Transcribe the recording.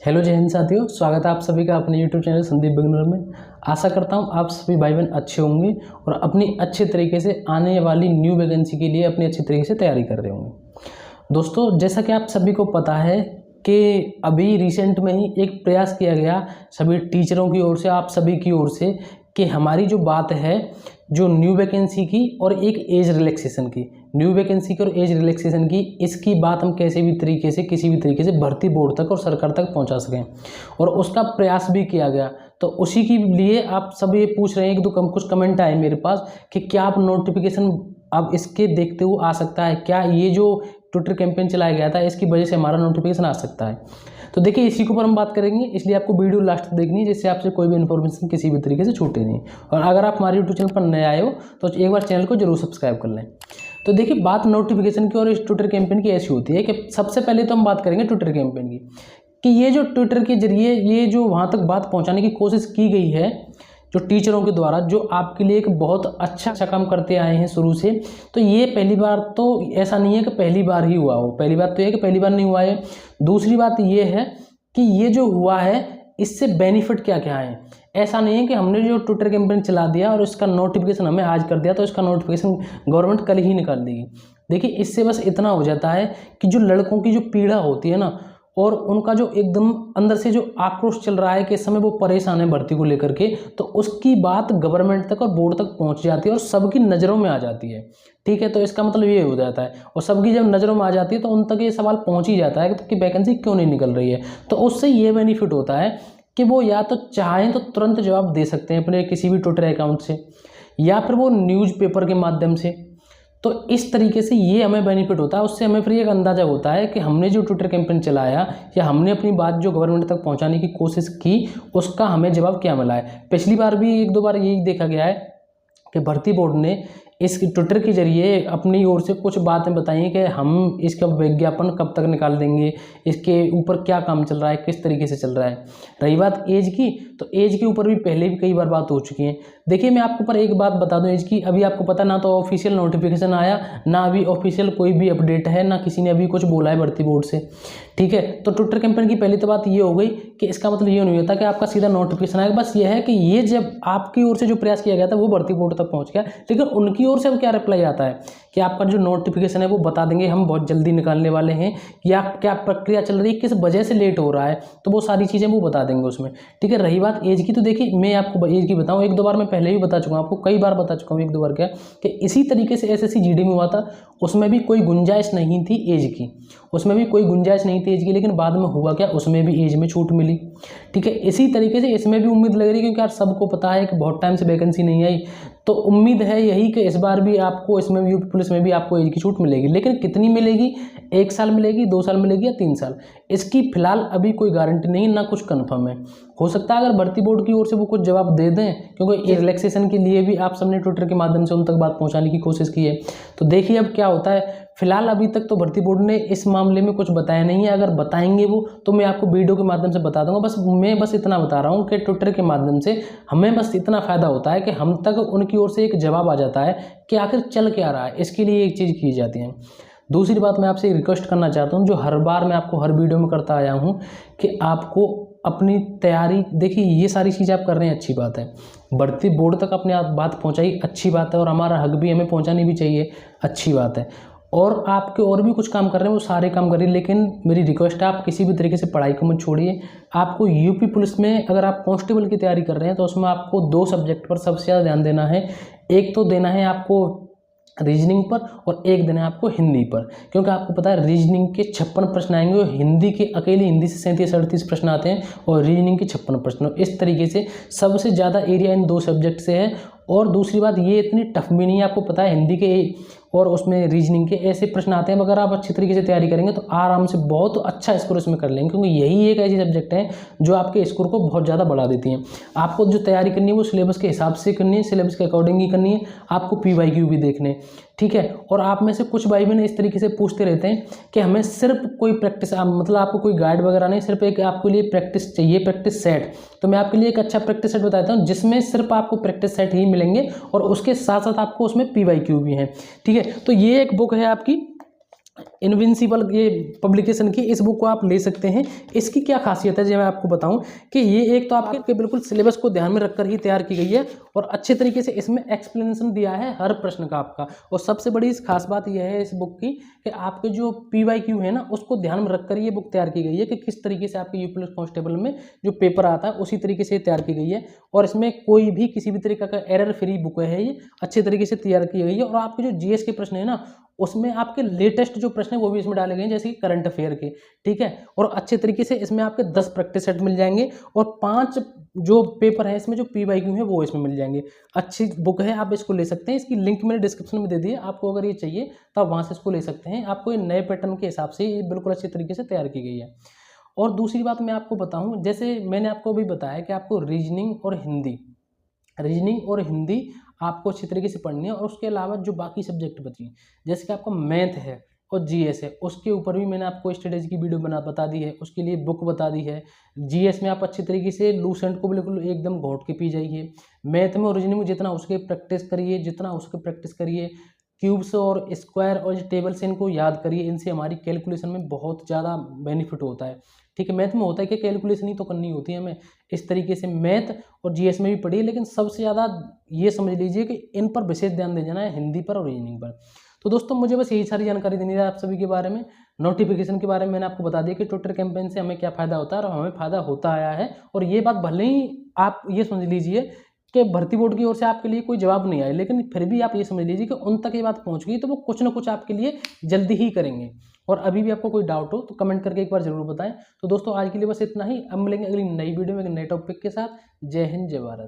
Hello जय हिंद साथियों, स्वागत है आप सभी का अपने यूट्यूब चैनल संदीप बिगनर में। आशा करता हूं आप सभी भाई बहन अच्छे होंगे और अपनी अच्छे तरीके से आने वाली न्यू वैकेंसी के लिए अपनी अच्छी तरीके से तैयारी कर रहे होंगे। दोस्तों, जैसा कि आप सभी को पता है कि अभी रिसेंट में ही एक प्रयास किया गया सभी टीचरों की ओर से, आप सभी की ओर से, कि हमारी जो बात है जो न्यू वैकेंसी की और एक एज रिलैक्सेशन की, न्यू वैकेंसी की और एज रिलैक्सेशन की, इसकी बात हम कैसे भी तरीके से किसी भी तरीके से भर्ती बोर्ड तक और सरकार तक पहुंचा सकें, और उसका प्रयास भी किया गया। तो उसी के लिए आप सब ये पूछ रहे हैं कि कुछ कमेंट आए मेरे पास कि क्या आप नोटिफिकेशन अब इसके देखते हुए आ सकता है, क्या ये जो ट्विटर कैंपेन चलाया गया था इसकी वजह से हमारा नोटिफिकेशन आ सकता है। तो देखिए, इसी के ऊपर हम बात करेंगे, इसलिए आपको वीडियो लास्ट तक देखनी है जिससे आपसे कोई भी इन्फॉर्मेशन किसी भी तरीके से छूटे नहीं। और अगर आप हमारे यूट्यूब चैनल पर नए आए हो तो एक बार चैनल को जरूर सब्सक्राइब कर लें। तो देखिए, बात नोटिफिकेशन की और इस ट्विटर कैंपेन की ऐसी होती है कि सबसे पहले तो हम बात करेंगे ट्विटर कैंपेन की, कि ये जो ट्विटर के जरिए ये जो वहाँ तक बात पहुँचाने की कोशिश की गई है जो टीचरों के द्वारा, जो आपके लिए एक बहुत अच्छा काम करते आए हैं शुरू से। तो ये पहली बार तो ऐसा नहीं है कि पहली बार ही हुआ हो, पहली बात तो ये कि पहली बार नहीं हुआ है। दूसरी बात ये है कि ये जो हुआ है इससे बेनिफिट क्या क्या है। ऐसा नहीं है कि हमने जो ट्विटर कैंपेन चला दिया और इसका नोटिफिकेशन हमें आज कर दिया तो इसका नोटिफिकेशन गवर्नमेंट कल ही निकाल देगी। देखिए, इससे बस इतना हो जाता है कि जो लड़कों की जो पीड़ा होती है ना, और उनका जो एकदम अंदर से जो आक्रोश चल रहा है कि इस समय वो परेशान है भर्ती को लेकर के, तो उसकी बात गवर्नमेंट तक और बोर्ड तक पहुंच जाती है और सबकी नज़रों में आ जाती है। ठीक है, तो इसका मतलब ये हो जाता है, और सबकी जब नज़रों में आ जाती है तो उन तक ये सवाल पहुंच ही जाता है कि वैकेंसी क्यों नहीं निकल रही है। तो उससे ये बेनिफिट होता है कि वो या तो चाहें तो तुरंत जवाब दे सकते हैं अपने किसी भी ट्विटर अकाउंट से, या फिर वो न्यूज़पेपर के माध्यम से। तो इस तरीके से ये हमें बेनिफिट होता है। उससे हमें फिर एक अंदाज़ा होता है कि हमने जो ट्विटर कैंपेन चलाया या हमने अपनी बात जो गवर्नमेंट तक पहुंचाने की कोशिश की उसका हमें जवाब क्या मिला है। पिछली बार भी एक दो बार यही देखा गया है कि भर्ती बोर्ड ने इस ट्विटर के जरिए अपनी ओर से कुछ बातें बताई कि हम इसका विज्ञापन कब तक निकाल देंगे, इसके ऊपर क्या काम चल रहा है, किस तरीके से चल रहा है। रही बात एज की, तो एज के ऊपर भी पहले भी कई बार बात हो चुकी है। देखिए, मैं आपको पर एक बात बता दूं एज की, अभी आपको पता ना तो ऑफिशियल नोटिफिकेशन आया, ना अभी ऑफिशियल कोई भी अपडेट है, ना किसी ने अभी कुछ बोला है भर्ती बोर्ड से। ठीक है, तो ट्विटर कैंपेन की पहली तो बात ये हो गई कि इसका मतलब ये नहीं होता कि आपका सीधा नोटिफिकेशन आएगा। बस ये है कि ये जब आपकी ओर से जो प्रयास किया गया था वो भर्ती बोर्ड तक पहुंच गया, लेकिन उनकी ओर से अब क्या रिप्लाई आता है कि आपका जो नोटिफिकेशन है वो बता देंगे, हम बहुत जल्दी निकालने वाले हैं, या क्या प्रक्रिया चल रही है, किस वजह से लेट हो रहा है, तो वो सारी चीज़ें वो बता देंगे उसमें। ठीक है, रही बात एज की, तो देखिए मैं आपको एज की बताऊं, एक दो बार मैं पहले भी बता चुका हूं, आपको कई बार बता चुका हूं, एक दो बार क्या कि इसी तरीके से एसएससी जीडी में हुआ था, उसमें भी कोई गुंजाइश नहीं थी एज की, उसमें भी कोई गुंजाइश नहीं थी एज की, लेकिन बाद में हुआ क्या, उसमें भी एज में छूट मिली। ठीक है, इसी तरीके से इसमें भी उम्मीद लग रही है, क्योंकि यार सबको पता है कि बहुत टाइम से वैकेंसी नहीं आई, तो उम्मीद है यही कि इस बार भी आपको इसमें भी यूपी पुलिस में भी आपको एज की छूट मिलेगी। लेकिन कितनी मिलेगी, 1 साल मिलेगी, 2 साल मिलेगी या 3 साल, इसकी फिलहाल अभी कोई गारंटी नहीं, ना कुछ कंफर्म है। हो सकता है अगर भर्ती बोर्ड की ओर से वो कुछ जवाब दे दें, क्योंकि रिलैक्सेशन के लिए भी आप सबने ट्विटर के माध्यम से उन तक बात पहुंचाने की कोशिश की है। तो देखिए अब क्या होता है। फिलहाल अभी तक तो भर्ती बोर्ड ने इस मामले में कुछ बताया नहीं है, अगर बताएंगे वो तो मैं आपको वीडियो के माध्यम से बता दूंगा। मैं बस इतना बता रहा हूँ कि ट्विटर के माध्यम से हमें बस इतना फ़ायदा होता है कि हम तक उनकी ओर से एक जवाब आ जाता है कि आखिर चल क्या रहा है, इसके लिए एक चीज़ की जाती है। दूसरी बात मैं आपसे रिक्वेस्ट करना चाहता हूँ, जो हर बार मैं आपको हर वीडियो में करता आया हूँ, कि आपको अपनी तैयारी, देखिए ये सारी चीज़ें आप कर रहे हैं, अच्छी बात है, भर्ती बोर्ड तक अपने आप बात पहुँचाई, अच्छी बात है, और हमारा हक भी हमें पहुँचानी भी चाहिए, अच्छी बात है। और आपके और भी कुछ काम कर रहे हैं वो सारे काम करिए, लेकिन मेरी रिक्वेस्ट है आप किसी भी तरीके से पढ़ाई को मत छोड़िए। आपको यूपी पुलिस में अगर आप कांस्टेबल की तैयारी कर रहे हैं तो उसमें आपको 2 सब्जेक्ट पर सबसे ज़्यादा ध्यान देना है। एक तो देना है आपको रीजनिंग पर, और एक देना है आपको हिंदी पर, क्योंकि आपको पता है रीजनिंग के 56 प्रश्न आएंगे, और हिंदी के अकेले हिंदी से 37-38 प्रश्न आते हैं, और रीजनिंग के 56 प्रश्न। इस तरीके से सबसे ज़्यादा एरिया इन 2 सब्जेक्ट से है। और दूसरी बात, ये इतनी टफ भी नहीं है, आपको पता है हिंदी के और उसमें रीजनिंग के ऐसे प्रश्न आते हैं, अगर आप अच्छी तरीके से तैयारी करेंगे तो आराम से बहुत अच्छा स्कोर इसमें कर लेंगे, क्योंकि यही एक ऐसी सब्जेक्ट है जो आपके स्कोर को बहुत ज़्यादा बढ़ा देती हैं। आपको जो तैयारी करनी है वो सिलेबस के हिसाब से करनी है, सिलेबस के अकॉर्डिंग ही करनी है, आपको PYQ भी देखने। ठीक है, और आप में से कुछ भाई बहन इस तरीके से पूछते रहते हैं कि हमें सिर्फ कोई प्रैक्टिस, मतलब आपको कोई गाइड वगैरह नहीं, सिर्फ एक आपके लिए प्रैक्टिस चाहिए, प्रैक्टिस सेट। तो मैं आपके लिए एक अच्छा प्रैक्टिस सेट बताता हूँ जिसमें सिर्फ आपको प्रैक्टिस सेट ही मिलेंगे, और उसके साथ साथ आपको उसमें PYQ भी है। ठीक है, तो ये एक बुक है आपकी इनविंसिबल ये पब्लिकेशन की, इस बुक को आप ले सकते हैं। इसकी क्या खासियत है जो मैं आपको बताऊं कि ये एक तो आपके बिल्कुल सिलेबस को ध्यान में रखकर ही तैयार की गई है और अच्छे तरीके से इसमें एक्सप्लेनेशन दिया है हर प्रश्न का आपका। और सबसे बड़ी खास बात यह है इस बुक की कि आपके जो PYQ है ना उसको ध्यान में रखकर ये बुक तैयार की गई है कि किस तरीके से आपके यूपी पुलिस कांस्टेबल में जो पेपर आता है उसी तरीके से तैयार की गई है। और इसमें कोई भी किसी भी तरीके का एरर फ्री बुक है, ये अच्छे तरीके से तैयार की गई है। और आपके जो GS के प्रश्न है ना उसमें आपके लेटेस्ट जो प्रश्न है वो भी इसमें डाले गए हैं, जैसे कि करंट अफेयर के, ठीक है। और अच्छे तरीके से इसमें आपके 10 प्रैक्टिस सेट मिल जाएंगे और 5 जो पेपर है इसमें जो PYQ है वो इसमें मिल जाएंगे। अच्छी बुक है, आप इसको ले सकते हैं। इसकी लिंक मैंने डिस्क्रिप्शन में दे दी है, आपको अगर ये चाहिए तो आप वहाँ से इसको ले सकते हैं। आपको ये नए पैटर्न के हिसाब से ये बिल्कुल अच्छे तरीके से तैयार की गई है। और दूसरी बात मैं आपको बताऊँ, जैसे मैंने आपको अभी बताया कि आपको रीजनिंग और हिंदी आपको अच्छी तरीके से पढ़नी है। और उसके अलावा जो बाकी सब्जेक्ट बची हैं, जैसे कि आपका मैथ है और GS है, उसके ऊपर भी मैंने आपको स्ट्रेटेजी की वीडियो बता दी है, उसके लिए बुक बता दी है। GS में आप अच्छी तरीके से लूसेंट को बिल्कुल एकदम घोट के पी जाइए। मैथ में और रीजनिंग में जितना उसके प्रैक्टिस करिए, क्यूब्स और स्क्वायर और टेबल से इनको याद करिए। इनसे हमारी कैलकुलेशन में बहुत ज़्यादा बेनिफिट होता है, ठीक है। मैथ में होता है कि कैलकुलेशन ही तो करनी होती है हमें, इस तरीके से मैथ और GS में भी पढ़िए। लेकिन सबसे ज़्यादा ये समझ लीजिए कि इन पर विशेष ध्यान दे जाना है, हिंदी पर और रीजनिंग पर। तो दोस्तों मुझे बस यही सारी जानकारी देनी है आप सभी के बारे में। नोटिफिकेशन के बारे में मैंने आपको बता दिया कि ट्विटर कैंपेन से हमें क्या फ़ायदा होता है और हमें फ़ायदा होता आया है। और ये बात भले ही आप ये समझ लीजिए कि भर्ती बोर्ड की ओर से आपके लिए कोई जवाब नहीं आया, लेकिन फिर भी आप ये समझ लीजिए कि उन तक ये बात पहुंच गई तो वो कुछ ना कुछ आपके लिए जल्दी ही करेंगे। और अभी भी आपको कोई डाउट हो तो कमेंट करके एक बार जरूर बताएं। तो दोस्तों आज के लिए बस इतना ही, अब मिलेंगे अगली नई वीडियो में एक नए टॉपिक के साथ। जय हिंद, जय भारत।